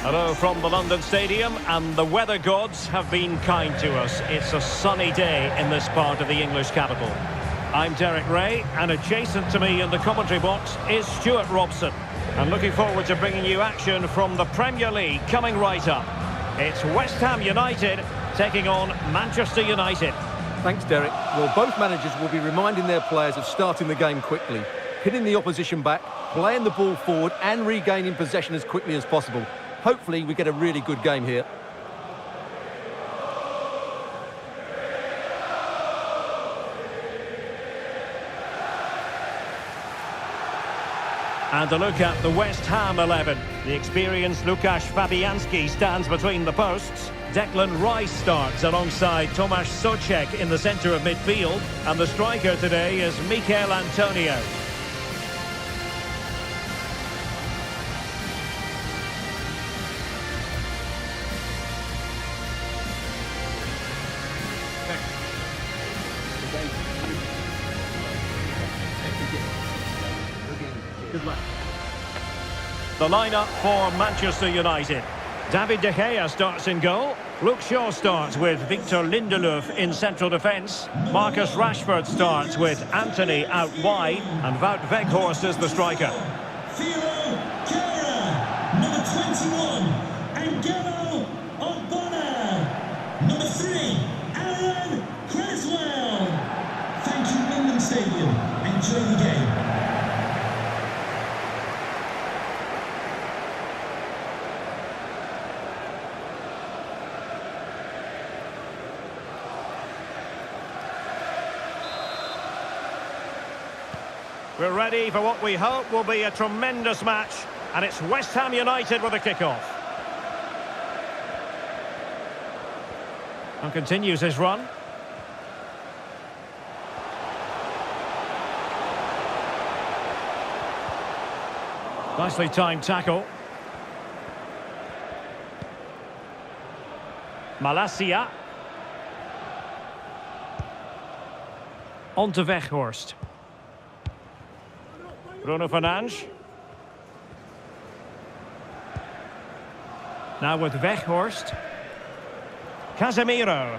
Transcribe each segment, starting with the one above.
Hello from the London Stadium, and the weather gods have been kind to us. It's a sunny day in this part of the English capital. I'm Derek Ray, and adjacent to me in the commentary box is Stuart Robson. And looking forward to bringing you action from the Premier League coming right up. It's West Ham United taking on Manchester United. Thanks, Derek. Well, both managers will be reminding their players of starting the game quickly, hitting the opposition back, playing the ball forward and regaining possession as quickly as possible. Hopefully we get a really good game here. And a look at the West Ham 11. The experienced Łukasz Fabianski stands between the posts. Declan Rice starts alongside Tomasz Souček in the centre of midfield. And the striker today is Mikel Antonio. Good luck. The lineup for Manchester United. David De Gea starts in goal. Luke Shaw starts with Victor Lindelöf in central defence. Marcus Rashford starts with Anthony out wide. And Wout Weghorst is the striker. Number 21, Angelo Ogbonna. Number 3, Aaron Creswell. Thank you, London Stadium. Enjoy the game. We're ready for what we hope will be a tremendous match. And it's West Ham United with a kick-off. And continues his run. Nicely timed tackle. Malacia. On to Weghorst. Bruno Fernandes. Now with Weghorst. Casemiro.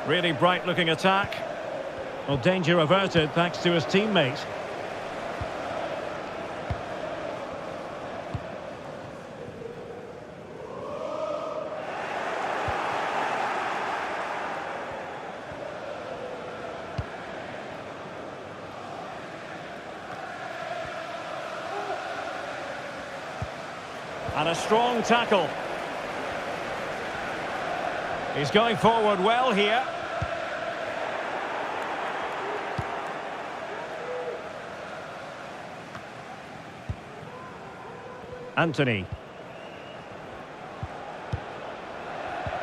Really bright looking attack. Well, danger averted thanks to his teammate. And a strong tackle. He's going forward well here. Anthony.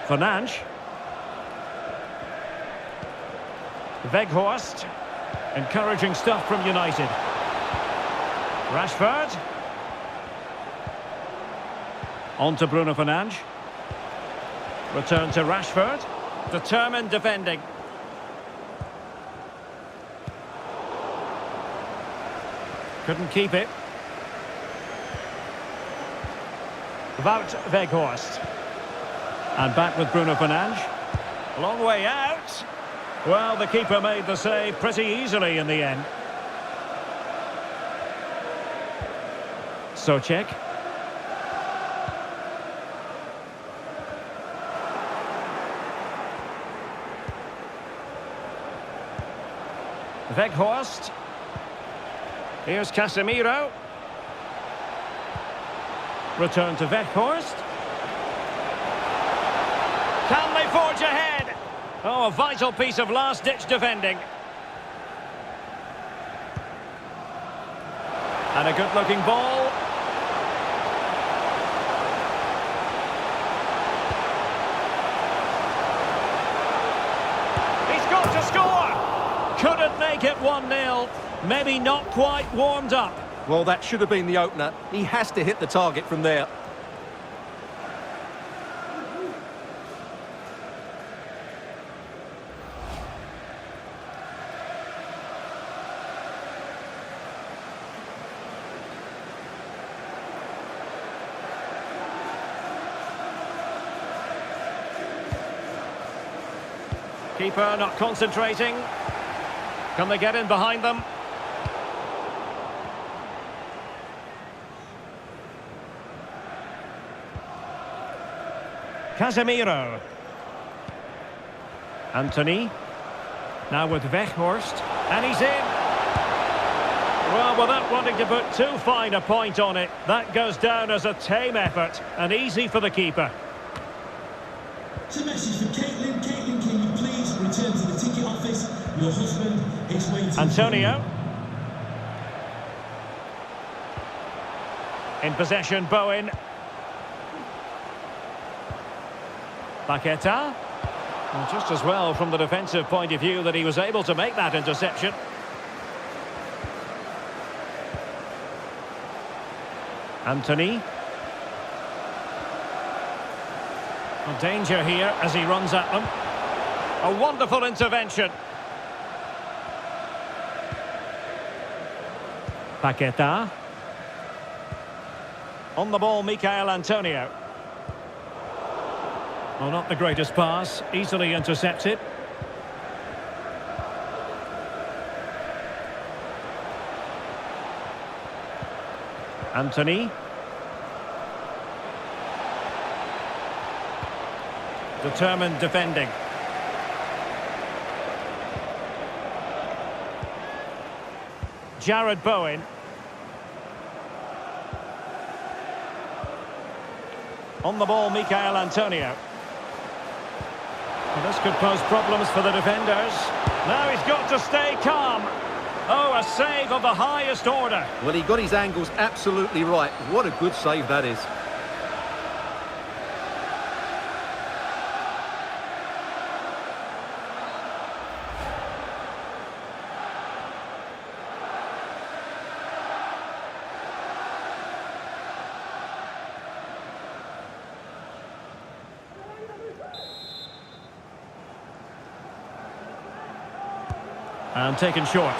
Fernandes. Weghorst. Encouraging stuff from United. Rashford. On to Bruno Fernandes. Return to Rashford. Determined defending. Couldn't keep it. Wout Weghorst. And back with Bruno Fernandes. Long way out. Well, the keeper made the save pretty easily in the end. Souček. Weghorst. Here's Casemiro. Return to Weghorst. Can they forge ahead? Oh, a vital piece of last-ditch defending. And a good-looking ball. He's got to score! Couldn't make it 1-0. Maybe not quite warmed up. Well, that should have been the opener. He has to hit the target from there. Keeper not concentrating. Can they get in behind them? Casemiro. Anthony. Now with Weghorst. And he's in. Well, without wanting to put too fine a point on it, that goes down as a tame effort and easy for the keeper. It's a message for Caitlin. Caitlin, can you please return to the ticket office? Your husband is waiting. Antonio. In possession, Bowen. Paqueta. Well, just as well from the defensive point of view that he was able to make that interception. Anthony. Well, danger here as he runs at them. A wonderful intervention. Paqueta. On the ball, Michael Antonio. Well, not the greatest pass, easily intercepted. Anthony. Determined defending. Jared Bowen. On the ball, Michael Antonio. Well, this could pose problems for the defenders. Now he's got to stay calm. Oh, a save of the highest order. Well, he got his angles absolutely right. What a good save that is. And taken short.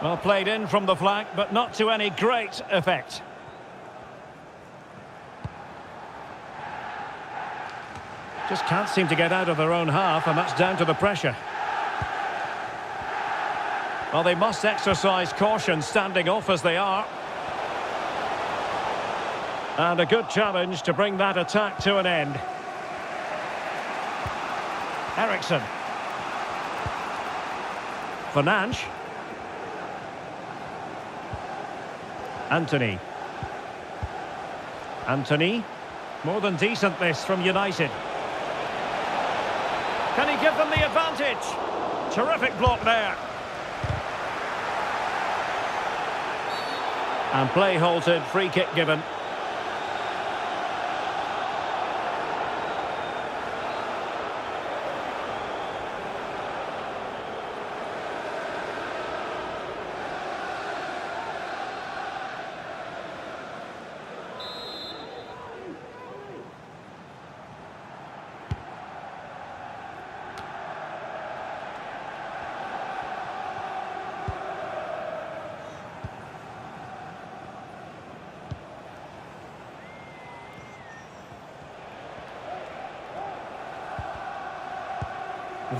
Well, played in from the flank, but not to any great effect. Just can't seem to get out of their own half, and that's down to the pressure. Well, they must exercise caution standing off as they are. And a good challenge to bring that attack to an end. Eriksson. Fernandes. Anthony. Anthony. More than decent this from United. Can he give them the advantage? Terrific block there. And play halted, free kick given.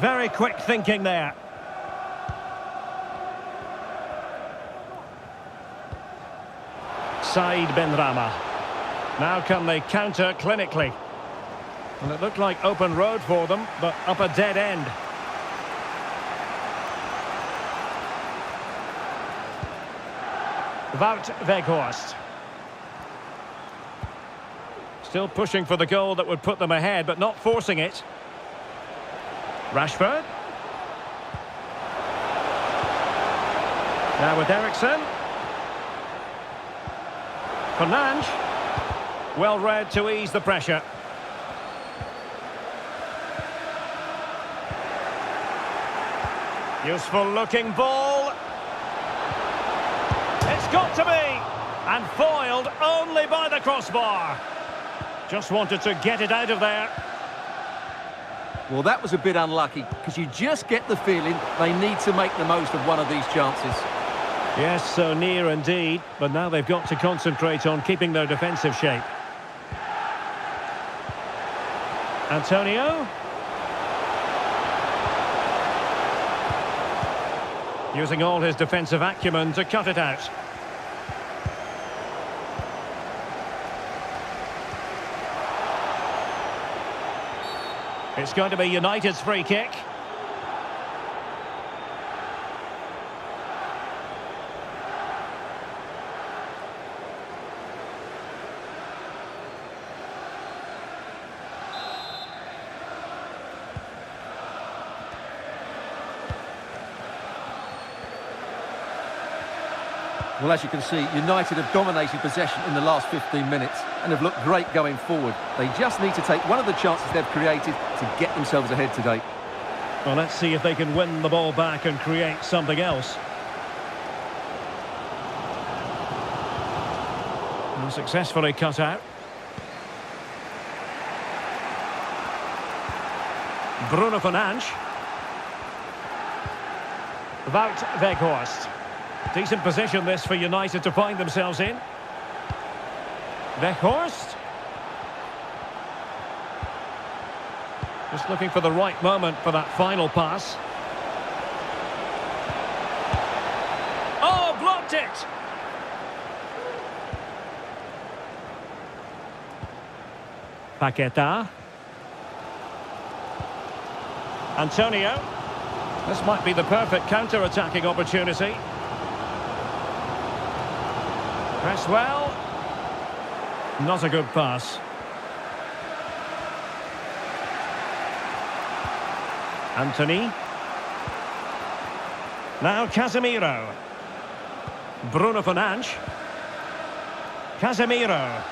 Very quick thinking there. Said Benrahma. Now can they counter clinically? And it looked like open road for them, but up a dead end. Wout Weghorst. Still pushing for the goal that would put them ahead, but not forcing it. Rashford. Now with Eriksson. Fernandes. Well read to ease the pressure. Useful looking ball. It's got to be. And foiled only by the crossbar. Just wanted to get it out of there. Well, that was a bit unlucky, because you just get the feeling they need to make the most of one of these chances. Yes, so near indeed, but now they've got to concentrate on keeping their defensive shape. Antonio. Using all his defensive acumen to cut it out. It's going to be United's free kick. Well, as you can see, United have dominated possession in the last 15 minutes and have looked great going forward. They just need to take one of the chances they've created to get themselves ahead today. Well, let's see if they can win the ball back and create something else. And successfully cut out. Bruno Fernandes. Wout Weghorst. Decent position this for United to find themselves in. Weghorst. Just looking for the right moment for that final pass. Oh, blocked it! Paqueta. Antonio. This might be the perfect counter-attacking opportunity. Press well. Not a good pass. Anthony. Now Casemiro. Bruno Fernandes. Casemiro.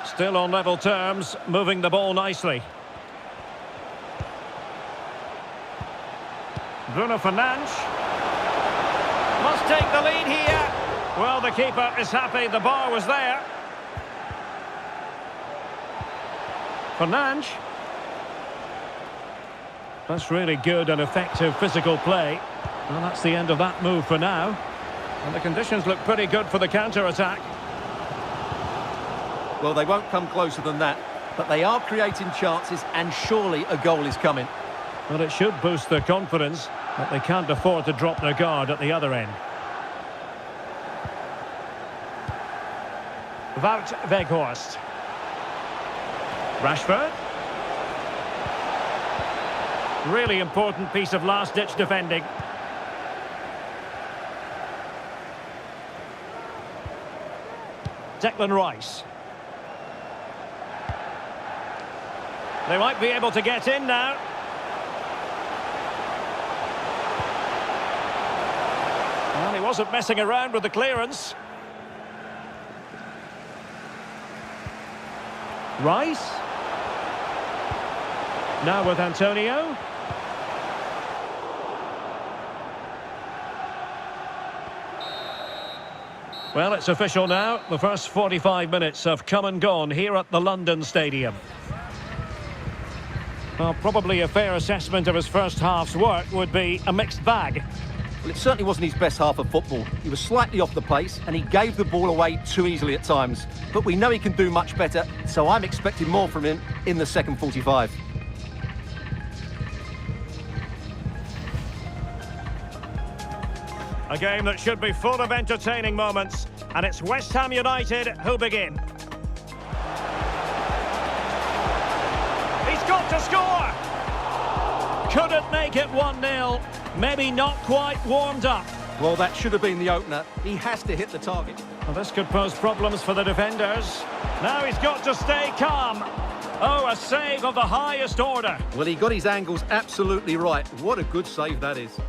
Still on level terms, moving the ball nicely. Bruno Fernandes. Must take the lead here. Well, the keeper is happy the bar was there. Fernandes. That's really good and effective physical play. Well, that's the end of that move for now. And the conditions look pretty good for the counter-attack. Well, they won't come closer than that, but they are creating chances and surely a goal is coming. Well, it should boost their confidence, but they can't afford to drop their guard at the other end. Wout Weghorst. Rashford. Really important piece of last-ditch defending. Declan Rice. They might be able to get in now. Well, he wasn't messing around with the clearance. Rice. Now with Antonio. Well, it's official now. The first 45 minutes have come and gone here at the London Stadium. Well, probably a fair assessment of his first half's work would be a mixed bag. Well, it certainly wasn't his best half of football. He was slightly off the pace and he gave the ball away too easily at times. But we know he can do much better, so I'm expecting more from him in the second 45. A game that should be full of entertaining moments, and it's West Ham United who begin. He's got to score! Couldn't make it 1-0. Maybe not quite warmed up. Well, that should have been the opener. He has to hit the target. Well, this could pose problems for the defenders. Now he's got to stay calm. Oh, a save of the highest order. Well, he got his angles absolutely right. What a good save that is.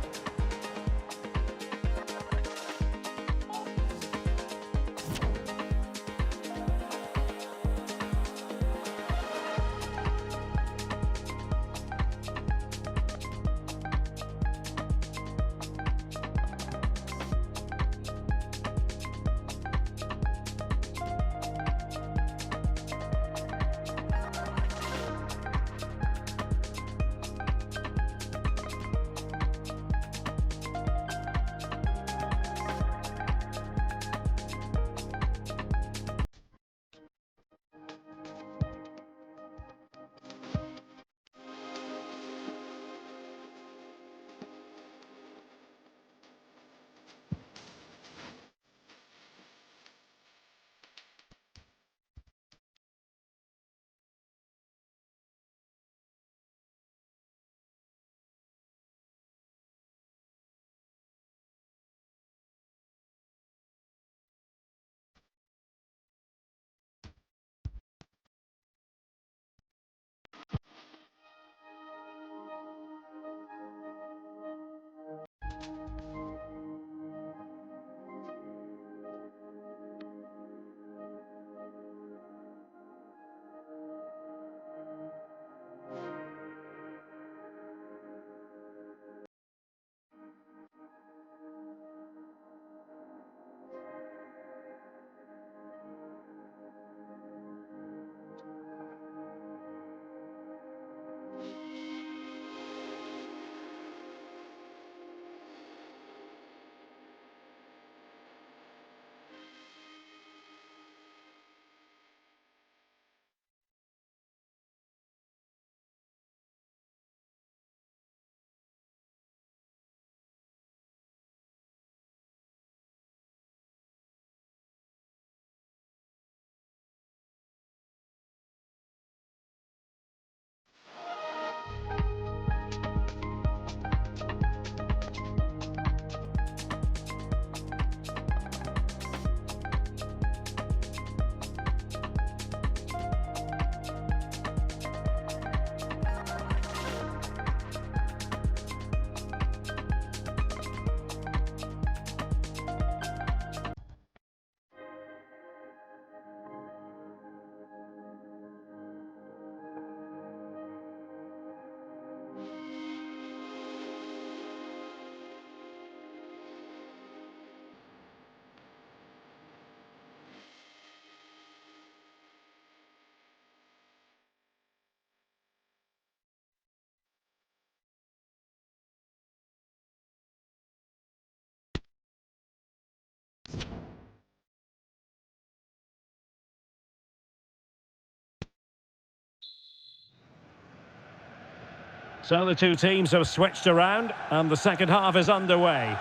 So the two teams have switched around and the second half is underway.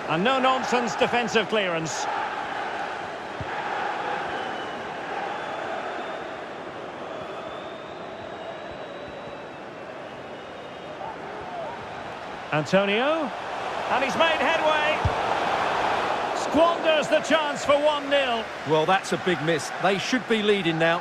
And no-nonsense defensive clearance. Antonio. And he's made headway. Squanders the chance for 1-0. Well, that's a big miss. They should be leading now.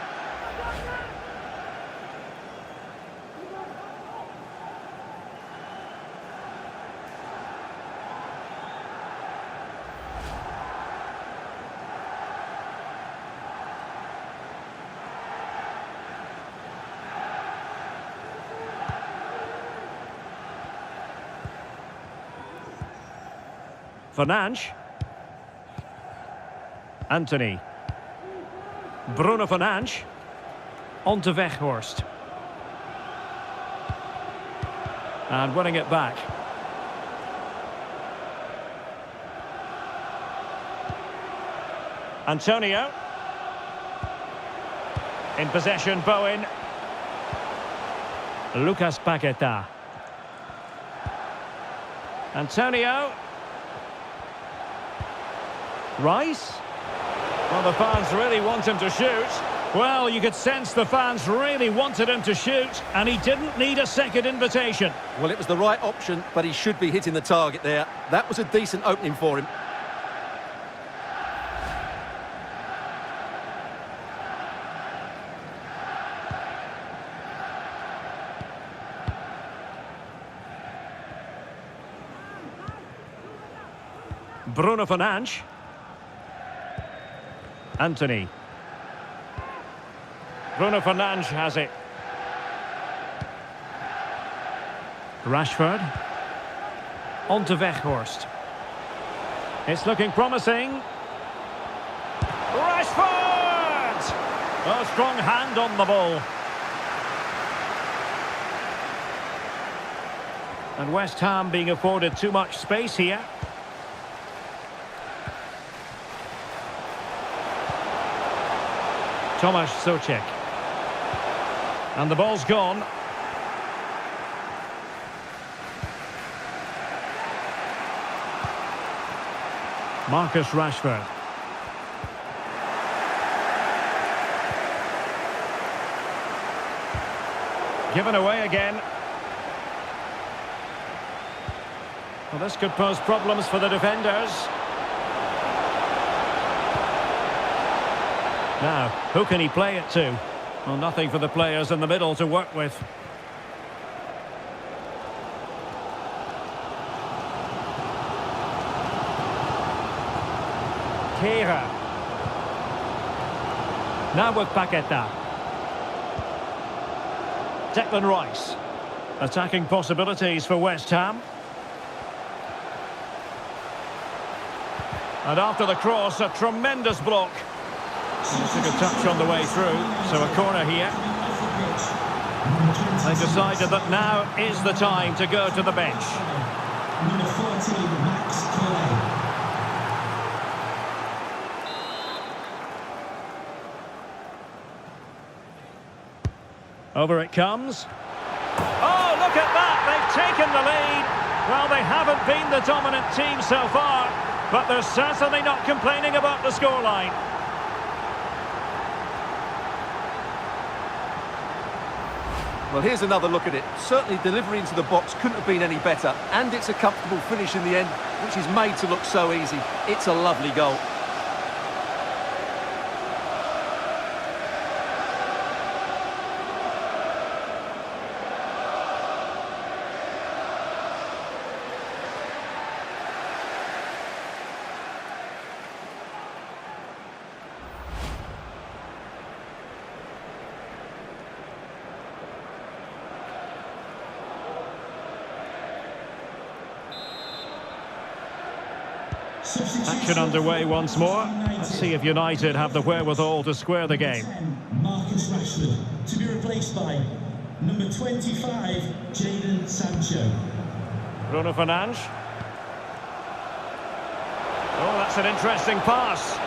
Fernandes. Anthony. Bruno Fernandes. On to Weghorst. And winning it back. Antonio. In possession, Bowen. Lucas Paqueta. Antonio. Rice? Well, the fans really want him to shoot. Well, you could sense the fans really wanted him to shoot, and he didn't need a second invitation. Well, it was the right option, but he should be hitting the target there. That was a decent opening for him. Bruno Fernandes. Anthony. Bruno Fernandes has it. Rashford. On to Weghorst. It's looking promising. Rashford! A strong hand on the ball. And West Ham being afforded too much space here. Tomasz Souček. And the ball's gone. Marcus Rashford. Given away again. Well, this could pose problems for the defenders. Now, who can he play it to? Well, nothing for the players in the middle to work with. Kehrer. Now with Paqueta. Declan Rice. Attacking possibilities for West Ham. And after the cross, a tremendous block. Took a touch on the way through, so a corner here. They decided that now is the time to go to the bench. Number 14, Max Kelly. Over it comes. Oh, look at that! They've taken the lead. Well, they haven't been the dominant team so far, but they're certainly not complaining about the scoreline. Well, here's another look at it. Certainly delivery into the box couldn't have been any better. And it's a comfortable finish in the end, which is made to look so easy. It's a lovely goal. Action underway once more. Let's see if United have the wherewithal to square the game. Marcus Rashford to be replaced by number 25, Jadon Sancho. Bruno Fernandes. Oh, that's an interesting pass.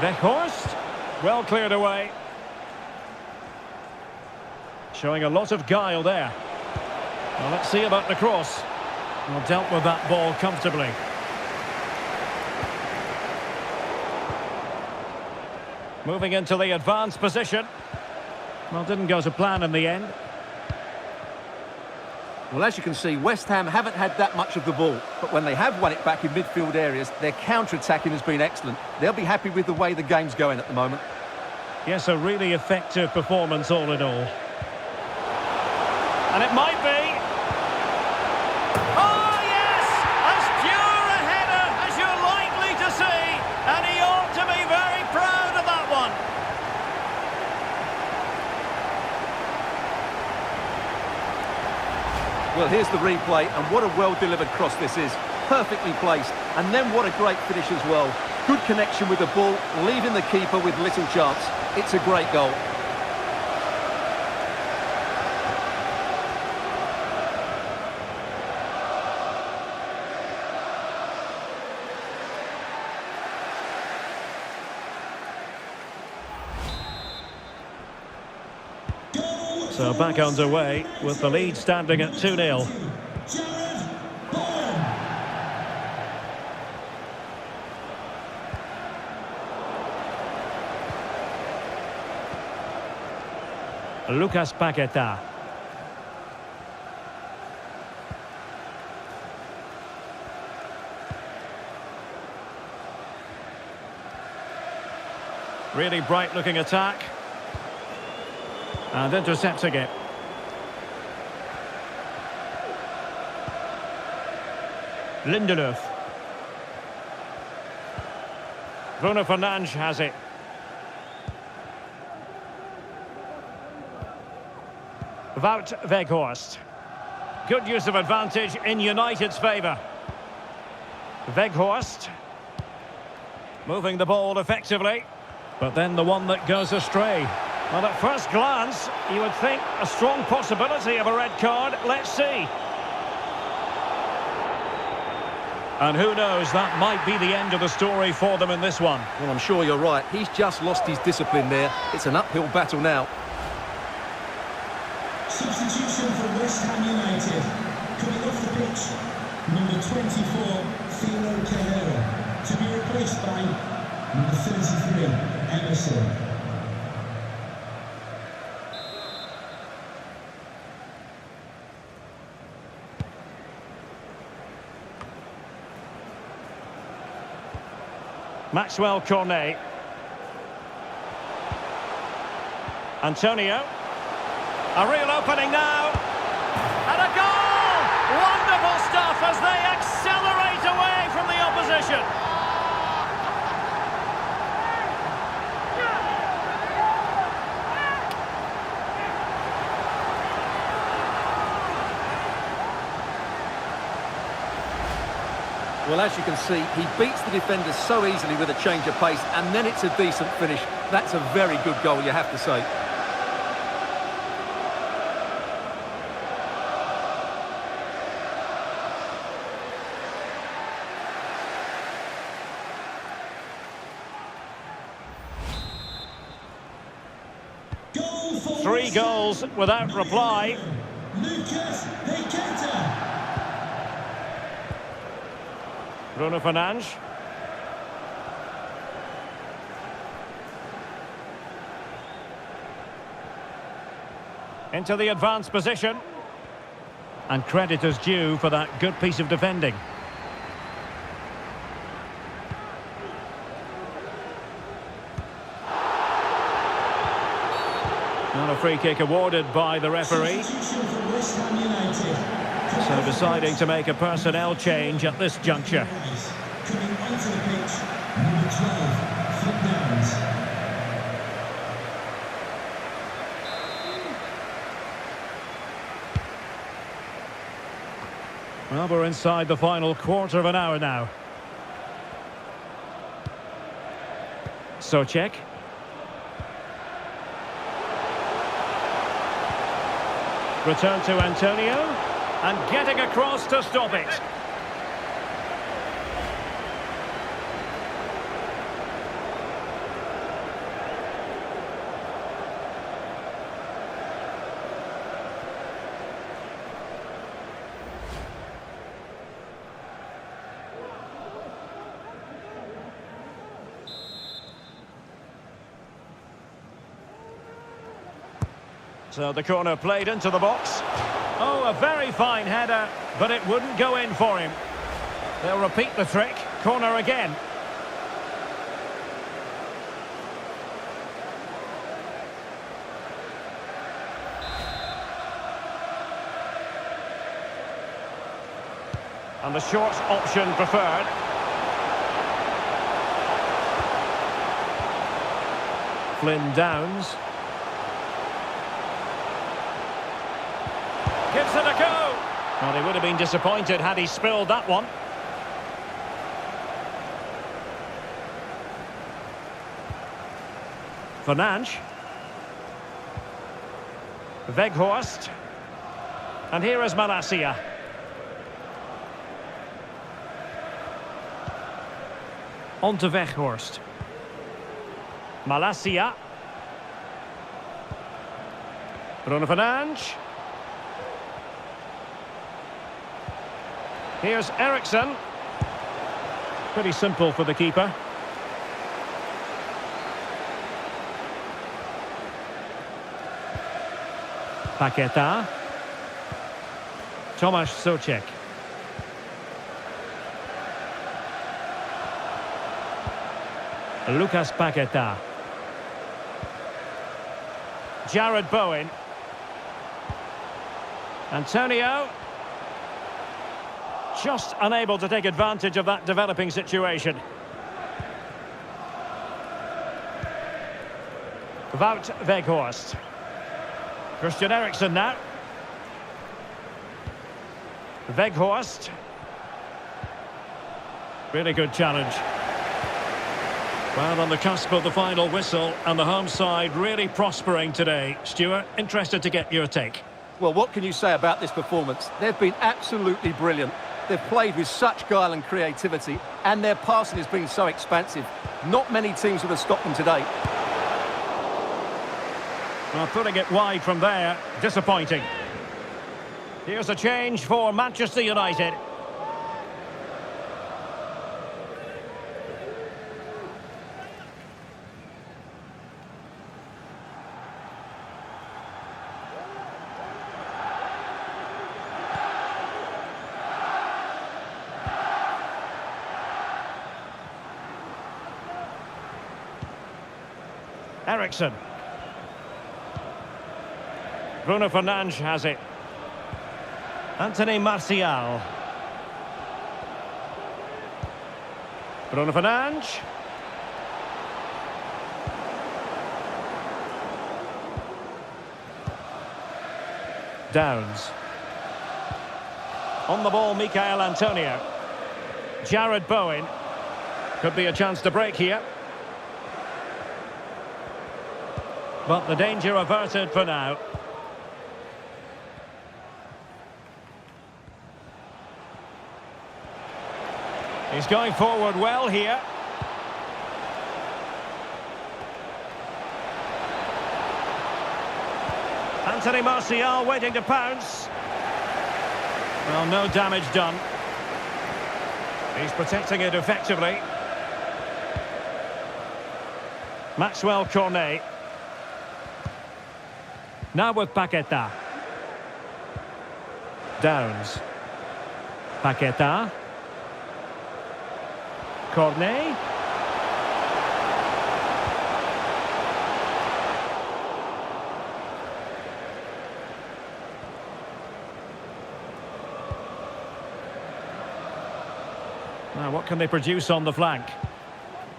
Weghorst. Well cleared away. Showing a lot of guile there. Well, let's see about the cross. Well, dealt with that ball comfortably. Moving into the advanced position. Well, didn't go to plan in the end. Well, as you can see, West Ham haven't had that much of the ball, but when they have won it back in midfield areas, their counter-attacking has been excellent. They'll be happy with the way the game's going at the moment. Yes, a really effective performance all in all. And it might be. Oh, yes! As pure a header as you're likely to see, and he ought to be very proud of that one. Well, here's the replay, and what a well-delivered cross this is. Perfectly placed, and then what a great finish as well. Good connection with the ball, leaving the keeper with little chance. It's a great goal. So back underway with the lead standing at 2-0. Lucas Paqueta. Really bright looking attack. And intercepting it. Lindelöf. Bruno Fernandes has it. Wout Weghorst. Good use of advantage in United's favour. Weghorst. Moving the ball effectively. But then the one that goes astray. Well, at first glance, you would think a strong possibility of a red card. Let's see. And who knows, that might be the end of the story for them in this one. Well, I'm sure you're right. He's just lost his discipline there. It's an uphill battle now. Substitution for West Ham United. Coming off the pitch, number 24, Theo Cabrera. To be replaced by number 33, Emerson. Maxwell Cornet. Antonio. A real opening now. And a goal! Wonderful stuff as they accelerate away from the opposition. Well, as you can see, he beats the defenders so easily with a change of pace, and then it's a decent finish. That's a very good goal, you have to say. Three goals without reply. Lucas Paqueta. Bruno Fernandes. Into the advanced position. And credit is due for that good piece of defending. And a free kick awarded by the referee. Substitution for West Ham United. So deciding to make a personnel change at this juncture. Coming onto the pitch, number 12, Flip Downs. Well, we're inside the final quarter of an hour now. Soucek. Return to Antonio. And getting across to stop it. So the corner played into the box. Oh, a very fine header, but it wouldn't go in for him. They'll repeat the trick. Corner again. And the short option preferred. Flynn Downs. Gives it a go. Well, he would have been disappointed had he spilled that one. Fernandes. Weghorst. And here is Malacia. On to Weghorst. Malacia. Bruno Fernandes. Here's Eriksson. Pretty simple for the keeper. Paquetá. Tomasz Soucek. Lucas Paquetá. Jared Bowen. Antonio. Just unable to take advantage of that developing situation. Wout Weghorst. Christian Eriksen now. Weghorst. Really good challenge. Well, on the cusp of the final whistle, and the home side really prospering today. Stuart, interested to get your take. Well, what can you say about this performance? They've been absolutely brilliant. They've played with such guile and creativity, and their passing has been so expansive. Not many teams would have stopped them today. Well, putting it wide from there, disappointing. Here's a change for Manchester United. Eriksson. Bruno Fernandes has it. Anthony Martial. Bruno Fernandes. Downs. On the ball, Michael Antonio. Jared Bowen. Could be a chance to break here. But the danger averted for now. He's going forward well here. Anthony Martial waiting to pounce. Well, no damage done. He's protecting it effectively. Maxwell Cornet. Now with Paquetá. Downs. Paquetá. Cornet. Now, what can they produce on the flank?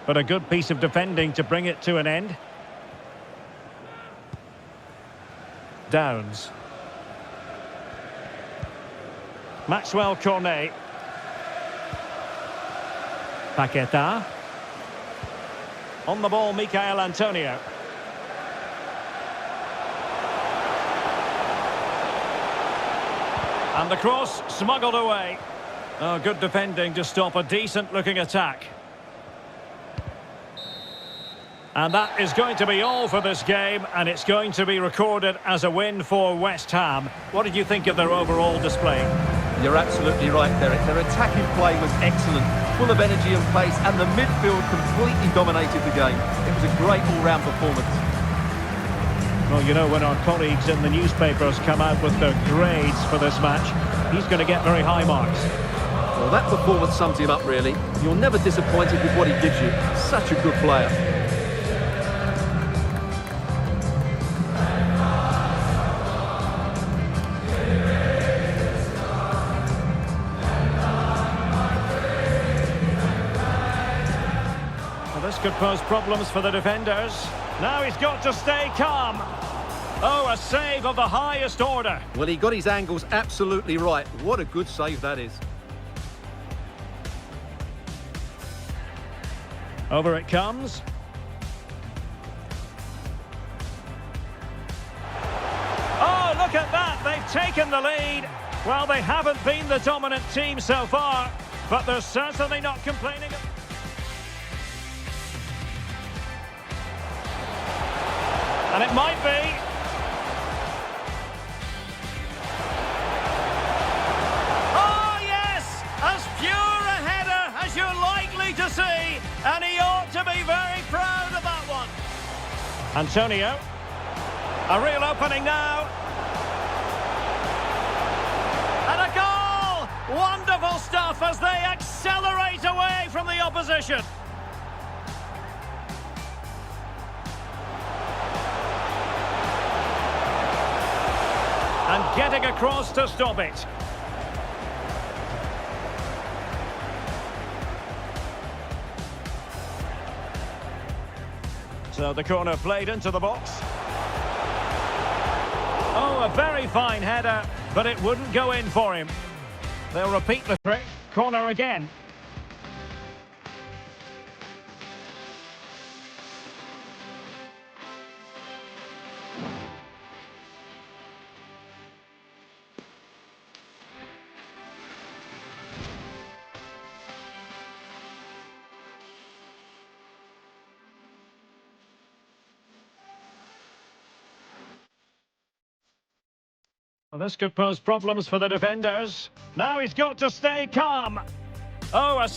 But a good piece of defending to bring it to an end. Downs. Maxwell Cornet. Paqueta. On the ball, Michael Antonio. And the cross smuggled away. Oh, good defending to stop a decent-looking attack. And that is going to be all for this game, and it's going to be recorded as a win for West Ham. What did you think of their overall display? You're absolutely right, Derek. Their attacking play was excellent, full of energy and pace, and the midfield completely dominated the game. It was a great all-round performance. Well, you know, when our colleagues in the newspapers come out with their grades for this match, he's going to get very high marks. Well, that performance sums him up, really. You're never disappointed with what he gives you. Such a good player. Well, this could pose problems for the defenders. Now he's got to stay calm. Oh, a save of the highest order. Well, he got his angles absolutely right. What a good save that is. Over it comes. Oh, look at that. They've taken the lead. Well, they haven't been the dominant team so far, but they're certainly not complaining. And it might be. Oh, yes! As pure a header as you're likely to see. And he ought to be very proud of that one. Antonio. A real opening now. And a goal! Wonderful stuff as they accelerate away from the opposition. And getting across to stop it. So the corner played into the box. Oh, a very fine header, but it wouldn't go in for him. They'll repeat the trick. Corner again. Well, this could pose problems for the defenders. Now he's got to stay calm. Oh, a